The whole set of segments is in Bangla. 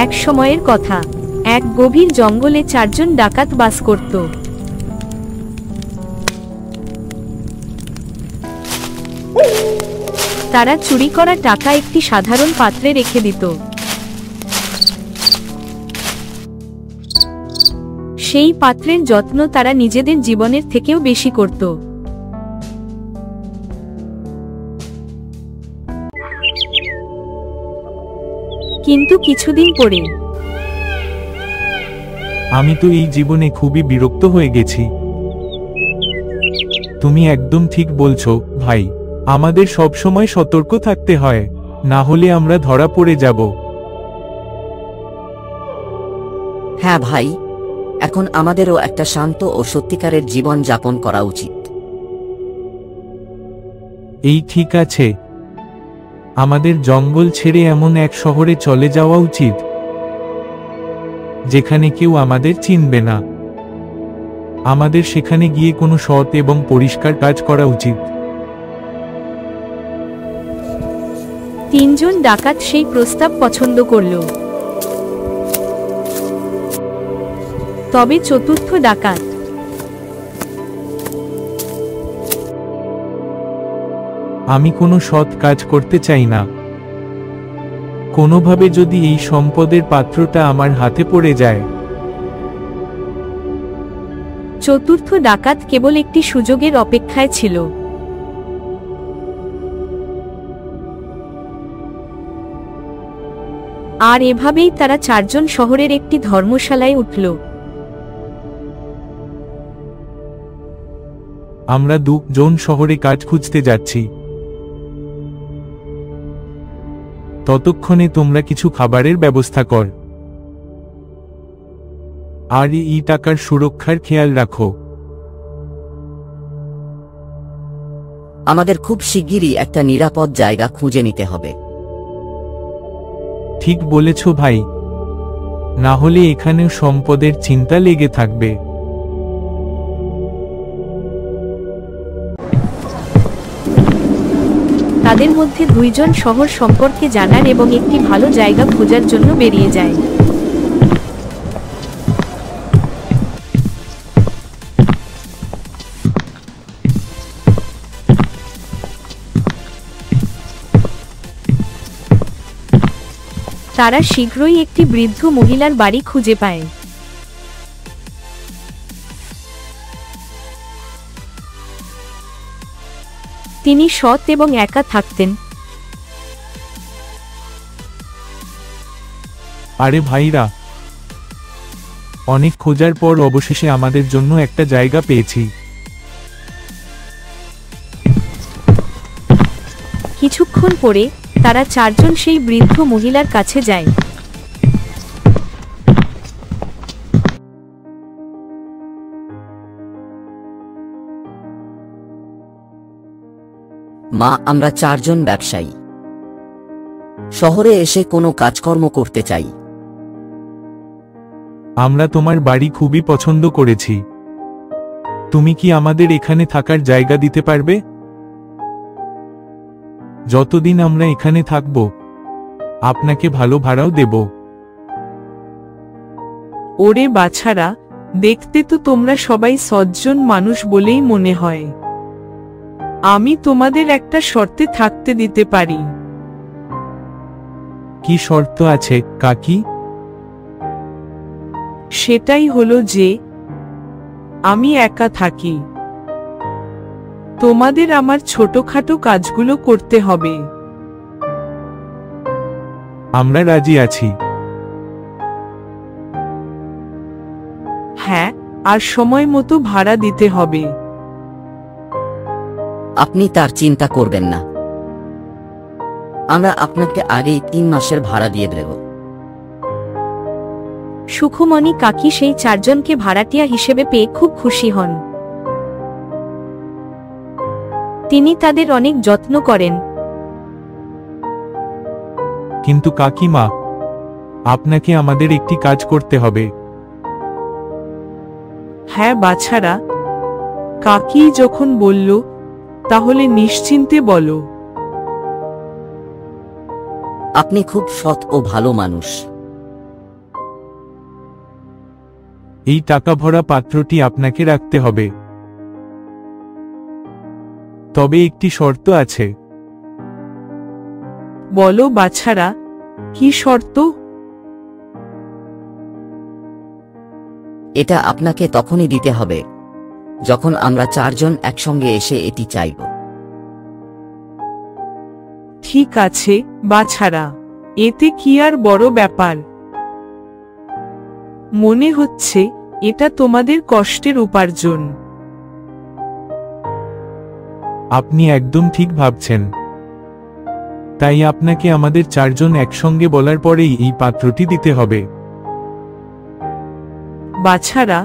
এক সময়ের কথা, এক গভীর জঙ্গলে চারজন ডাকাত বাস করত। তারা চুরি করা টাকা একটি সাধারণ পাত্রে রেখে দিত। সেই পাত্রের যত্ন তারা নিজেদের জীবনের থেকেও বেশি করত। কিন্তু কিছুদিন পরে, আমি তো এই জীবনে খুবই বিরক্ত হয়ে গেছি। তুমি একদম ঠিক বলছো ভাই, আমাদের সব সময় সতর্ক থাকতে হয়, না হলে আমরা ধরা পড়ে যাব। হ্যাঁ ভাই, এখন আমাদেরও একটা শান্ত ও সত্যিকারের জীবন যাপন করা উচিত। এই ঠিক আছে, আমাদের জঙ্গল ছেড়ে এমন এক শহরে চলে যাওয়া উচিত যেখানে কেউ আমাদের চিনবে না। আমাদের সেখানে গিয়ে কোনো সৎ এবং পরিষ্কার কাজ করা উচিত। তিনজন ডাকাত সেই প্রস্তাব পছন্দ করল। তবে চতুর্থ ডাকাত আমি কোনো সৎ কাজ করতে চাই না। কোনোভাবে যদি এই সম্পদের পাত্রটা আমার হাতে পড়ে যায়। চতুর্থ ডাকাত কেবল একটি সুযোগের অপেক্ষায় ছিল। আর এভাবেই তারা চারজন শহরের একটি ধর্মশালায় উঠল। আমরা দুজন শহরে কাজ খুঁজতে যাচ্ছি। ততক্ষণে তোমরা কিছু খাবারের ব্যবস্থা কর, আর এই টাকার সুরক্ষার খেয়াল রাখো। আমাদের খুব শিগগিরই একটা নিরাপদ জায়গা খুঁজে নিতে হবে। ঠিক বলেছ ভাই, না হলে এখানে সম্পদের চিন্তা লেগে থাকবে। তাদের মধ্যে দুইজন শহর সম্পর্কে জানার এবং একটি ভালো জায়গা খোঁজার জন্য বেরিয়ে যায়। তারা শীঘ্রই একটি বৃদ্ধ মহিলার বাড়ি খুঁজে পায়। তিনি সৎ এবং একা থাকতেন। আরে ভাইরা, অনেক খোঁজার পর অবশেষে আমাদের জন্য একটা জায়গা পেয়েছি। কিছুক্ষণ পরে তারা চারজন সেই বৃদ্ধ মহিলার কাছে যায়। মা, আমরা চারজন ব্যবসায়ী শহরে এসে কোনো কাজকর্ম করতে চাই। আমরা তোমার বাড়ি খুবই পছন্দ করেছি। তুমি কি আমাদের এখানে থাকার জায়গা দিতে পারবে? যতদিন আমরা এখানে থাকব, আপনাকে ভালো ভাড়াও দেব। ওরে বাছারা, দেখতে তো তোমরা সবাই সজ্জন মানুষ বলেই মনে হয়। আমি তোমাদের একটা শর্তে থাকতে দিতে পারি। কি শর্ত আছে কাকি? সেটাই হলো যে আমি একা থাকি। তোমাদের আমার ছোটখাটো কাজগুলো করতে হবে। আমরা রাজি আছি। হ্যাঁ, আর সময় মতো ভাড়া দিতে হবে। আপনি তার চিন্তা করবেন না, আমরা আপনাকে আগেই 3 মাসের ভাড়া দিয়ে দেব। সুখমণি কাকি সেই চারজনকে ভাড়াটিয়া হিসেবে পেয়ে খুব খুশি হন। তিনি তাদের অনেক যত্ন করেন। কিন্তু কাকিমা, আপনাকে আমাদের একটি কাজ করতে হবে। হ্যাঁ বাছারা, কাকি যখন বলল তাহলে নিশ্চিন্তে বলো। আপনি খুব সৎ ও ভালো মানুষ। এই টাকা ভরা পাত্রটি আপনাকে রাখতে হবে। তবে একটি শর্ত আছে। বলো বাছারা, কি শর্ত? এটা আপনাকে তখনই দিতে হবে যখন আমরা 4 জন একসঙ্গে এসে এটি চাইব। ঠিক আছে বাছারা, এতে কি আর বড় ব্যাপার? মনে হচ্ছে এটা তোমাদের কষ্টের উপার্জন। আপনি একদম ঠিক ভাবছেন। তাই আপনাকে আমাদের 4 জন একসঙ্গে বলার পরেই এই পাত্রটি দিতে হবে। বাছারা,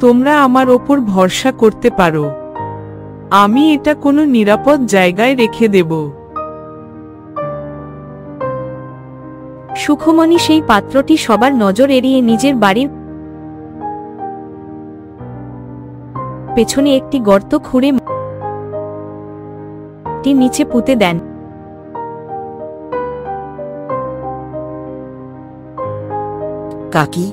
তোমরা আমার ওপর ভরসা করতে পারো। আমি এটা কোনো নিরাপদ জায়গায় রেখে দেব। সুখমণি সেই পাত্রটি সবার নজর এড়িয়ে নিজের বাড়ির পেছনে একটি গর্ত খুঁড়ে মাটির নিচে পুঁতে দেন। কাকি,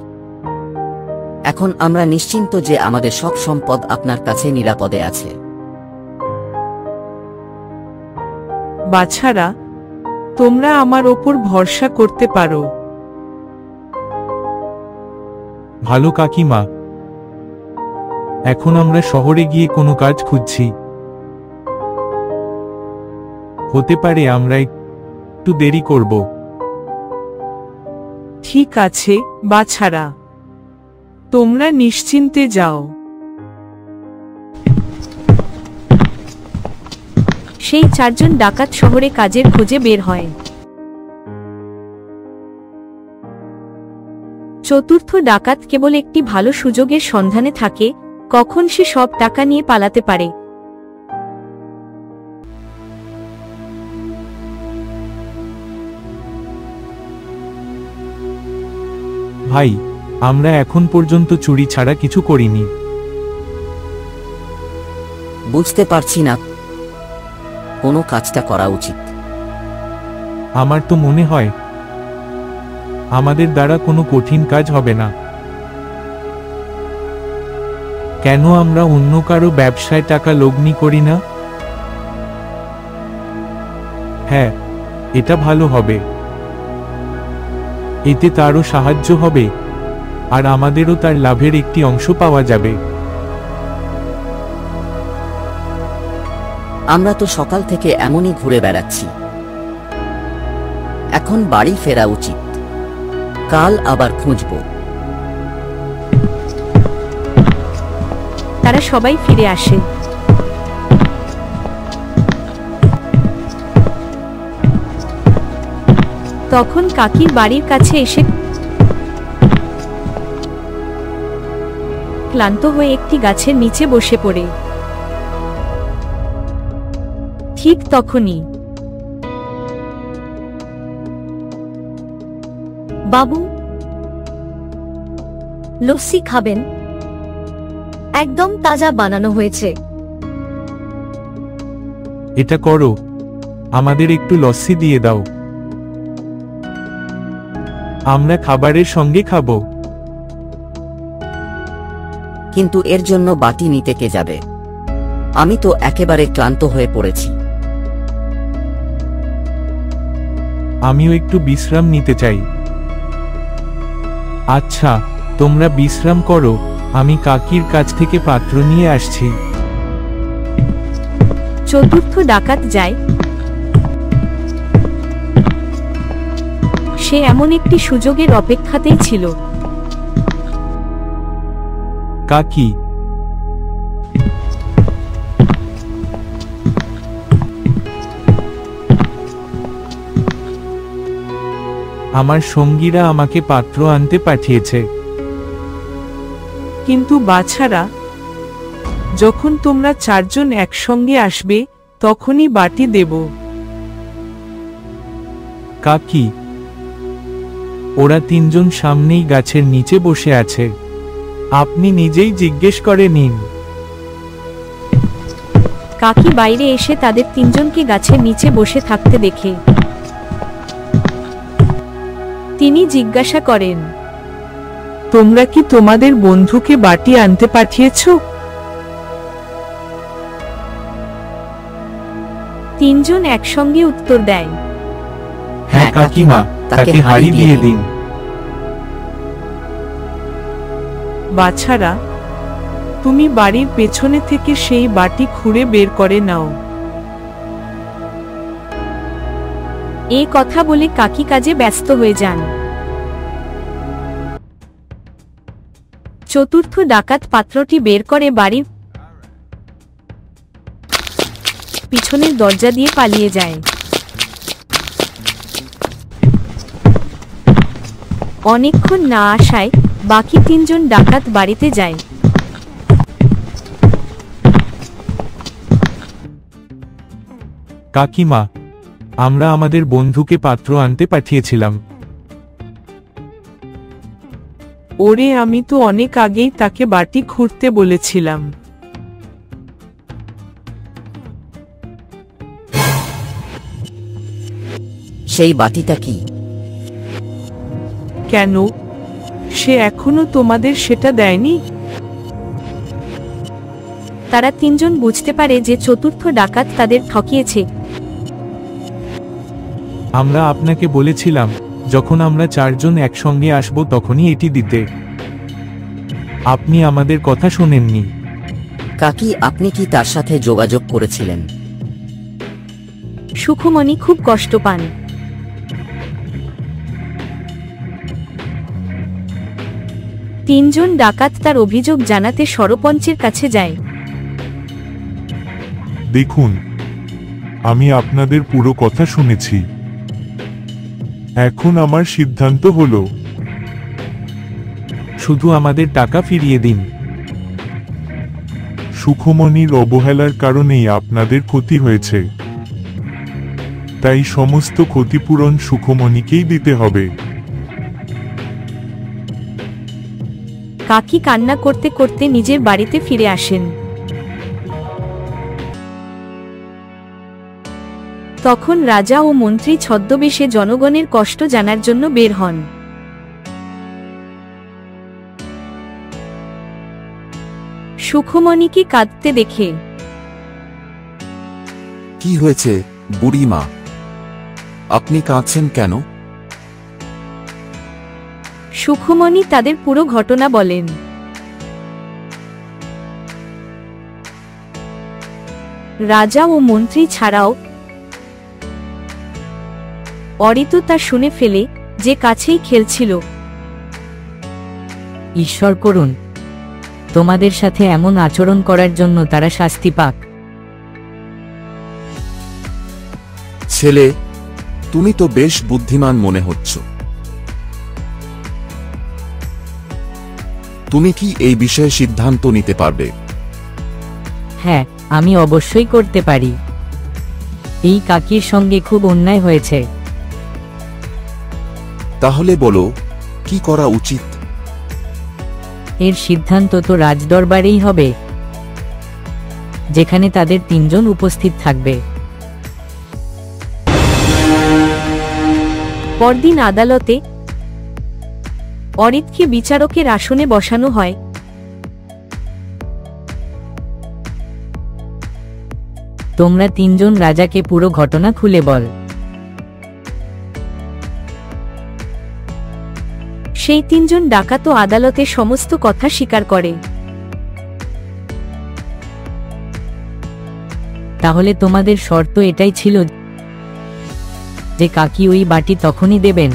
এখন আমরা নিশ্চিন্ত যে আমাদের সব সম্পদ আপনার কাছে নিরাপদে আছে। বাছারা, তোমরা আমার ওপর ভরসা করতে পারো। ভালো কাকিমা, এখন আমরা শহরে গিয়ে কোনো কাজ খুঁজছি। হতে পারে আমরা একটু দেরি করব। ঠিক আছে বাছারা, তোমরা নিশ্চিন্তে যাও। সেই 4 জন ডাকাত শহরে কাজের খোঁজে বের হয়। চতুর্থ ডাকাত কেবল একটি ভালো সুযোগের সন্ধানে থাকে, কখন সে সব টাকা নিয়ে পালাতে পারে। ভাই, আমরা এখন পর্যন্ত চুরি ছাড়া কিছু করিনি। বুঝতে পারছি না কোনো কাজটা করা উচিত। আমার তো মনে হয় আমাদের দ্বারা কোনো কঠিন কাজ হবে না। কেন আমরা অন্য কারো ব্যবসায় টাকা লগ্নি করি না? হ্যাঁ, এটা ভালো হবে। এতে তারও সাহায্য হবে আর আমাদেরও তার লাভের একটি অংশ পাওয়া যাবে। আমরা তো সকাল থেকে এমনই ঘুরে বেড়াচ্ছি, এখন বাড়ি ফেরা উচিত। কাল আবার খুঁজব। তারা সবাই ফিরে আসে। তখন কাকির বাড়ির কাছে এসে ক্লান্ত হয়ে একটি গাছের নিচে বসে পড়ে। ঠিক তখনই বাবু, লস্যি খাবেন? একদম তাজা বানানো হয়েছে। এটা করো, আমাদের একটু লস্যি দিয়ে দাও। আমরা খাবারের সঙ্গে খাবো। কিন্তু এর জন্য বাটি নিতে কে যাবে? আমি তো একেবারে ক্লান্ত হয়ে পড়েছি। আমিও একটু বিশ্রাম নিতে চাই। আচ্ছা, তোমরা বিশ্রাম করো, আমি কাকির কাছ থেকে পাত্র নিয়ে আসছি। চতুর্থ ডাকাত যায়। সে এমন একটি সুযোগের অপেক্ষাতেই ছিল। কাকি, আমার সঙ্গীরা আমাকে পাত্র আনতে পাঠিয়েছে। কিন্তু বাছারা, যখন তোমরা 4 জন একসঙ্গে আসবে তখনই বাটি দেব। কাকি, ওরা 3 জন সামনেই গাছের নিচে বসে আছে। আপনি নিজেই জিজ্ঞেস করে নিন। কাকি বাইরে এসে তাদের 3 জনকে গাছের নিচে বসে থাকতে দেখে তিনি জিজ্ঞাসা করেন, তোমরা কি তোমাদের বন্ধুকে বাটি আনতে পাঠিয়েছো? তিনজন একসঙ্গে উত্তর দেয়। হ্যাঁ কাকিমা, তাকে হাড়ি দিয়ে দিন। বাছারা, তুমি বাড়ির পেছনে থেকে সেই বাটি খুঁড়ে বের করে নাও। এই কথা বলে কাকি কাজে ব্যস্ত হয়ে যান। চতুর্থ ডাকাত পাত্রটি বের করে বাড়ির পিছনের দরজা দিয়ে পালিয়ে যায়। অনেকক্ষণ না আসায় বাকি তিনজন ডাকাত বাড়িতে যায়। কাকিমা, আমরা আমাদের বন্ধুকে পাত্র আনতে পাঠিয়েছিলাম। ওরে, আমি তো অনেক আগেই তাকে বাটি খুঁড়তে বলেছিলাম। সেই বাটিটা কি? কেন, সে এখনো তোমাদের সেটা দেয়নি? তারা তিনজন বুঝতে পারে যে চতুর্থ ডাকাত তাদের ঠকিয়েছে। আমরা আপনাকে বলেছিলাম যখন আমরা চারজন একসঙ্গে আসব তখনই এটি দিতে। আপনি আমাদের কথা শোনেননি। কাকি, আপনি কি তার সাথে যোগাযোগ করেছিলেন? সুখমণি খুব কষ্ট পান। তিনজন ডাকাত তার অভিযোগ জানাতে সরপঞ্চের কাছে যায়। দেখুন, আমি আপনাদের পুরো কথা শুনেছি। এখন আমার সিদ্ধান্ত হলো, শুধু আমাদের টাকা ফিরিয়ে দিন। সুখমণির অবহেলার কারণেই আপনাদের ক্ষতি হয়েছে, তাই সমস্ত ক্ষতিপূরণ সুখমণিকেই দিতে হবে। কাকি কান্না করতে করতে নিজের বাড়িতে ফিরে আসেন। তখন রাজা ও মন্ত্রী ছদ্মবেশে জনগণের কষ্ট জানার জন্য বের হন। সুখমণিকে কাঁদতে দেখে, কি হয়েছে বুড়িমা? আপনি কাঁদছেন কেন? সুখমণি তাদের পুরো ঘটনা বলেন। রাজা ও মন্ত্রী ছাড়াও অরিত তা শুনে ফেলে, যে কাছেই খেলছিল। ঈশ্বর করুন, তোমাদের সাথে এমন আচরণ করার জন্য তারা শাস্তি পাক। ছেলে, তুমি তো বেশ বুদ্ধিমান মনে হচ্ছ। তুমি কি এই বিষয়ে সিদ্ধান্ত নিতে পারবে? হ্যাঁ, আমি অবশ্যই করতে পারি। এই কাকির সঙ্গে খুব অন্যায় হয়েছে। তাহলে বলো, কি করা উচিত? এর সিদ্ধান্ত তো রাজদরবারেই হবে, যেখানে তাদের তিনজন উপস্থিত থাকবে। পরদিন আদালতে অরিতকে বিচারকের আসনে বসানো হয়। তোমরা তিনজন রাজাকে পুরো ঘটনা খুলে বল। সেই তিনজন ডাকাতও আদালতে সমস্ত কথা স্বীকার করে। তাহলে তোমাদের শর্ত এটাই ছিল যে কাকি ওই বাটি তখনই দেবেন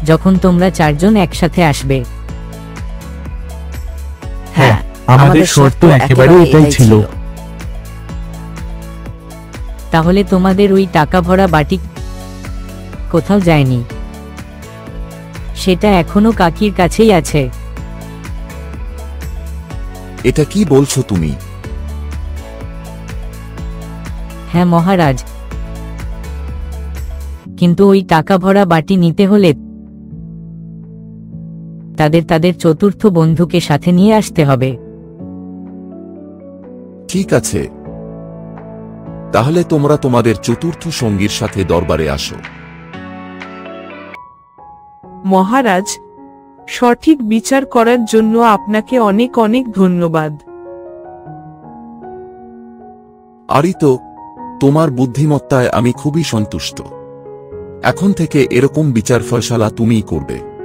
যখন তোমরা চারজন একসাথে আসবে। হ্যাঁ, আমাদের শর্ত একেবারে এটাই ছিল। তাহলে তোমাদের ওই টাকা ভরা বাটি কোথাও যায়নি, সেটা এখনো কাকির কাছেই আছে। এটা কি বলছো তুমি? হ্যাঁ মহারাজ, কিন্তু ওই টাকা ভরা বাটি নিতে হলে তাদের চতুর্থ বন্ধুকে সাথে নিয়ে আসতে হবে। ঠিক আছে, তাহলে তোমরা তোমাদের চতুর্থ সঙ্গীর সাথে দরবারে আসো। মহারাজ, সঠিক বিচার করার জন্য আপনাকে অনেক অনেক ধন্যবাদ। আরই তো, তোমার বুদ্ধিমত্তায় আমি খুবই সন্তুষ্ট। এখন থেকে এরকম বিচার ফয়সালা তুমিই করবে।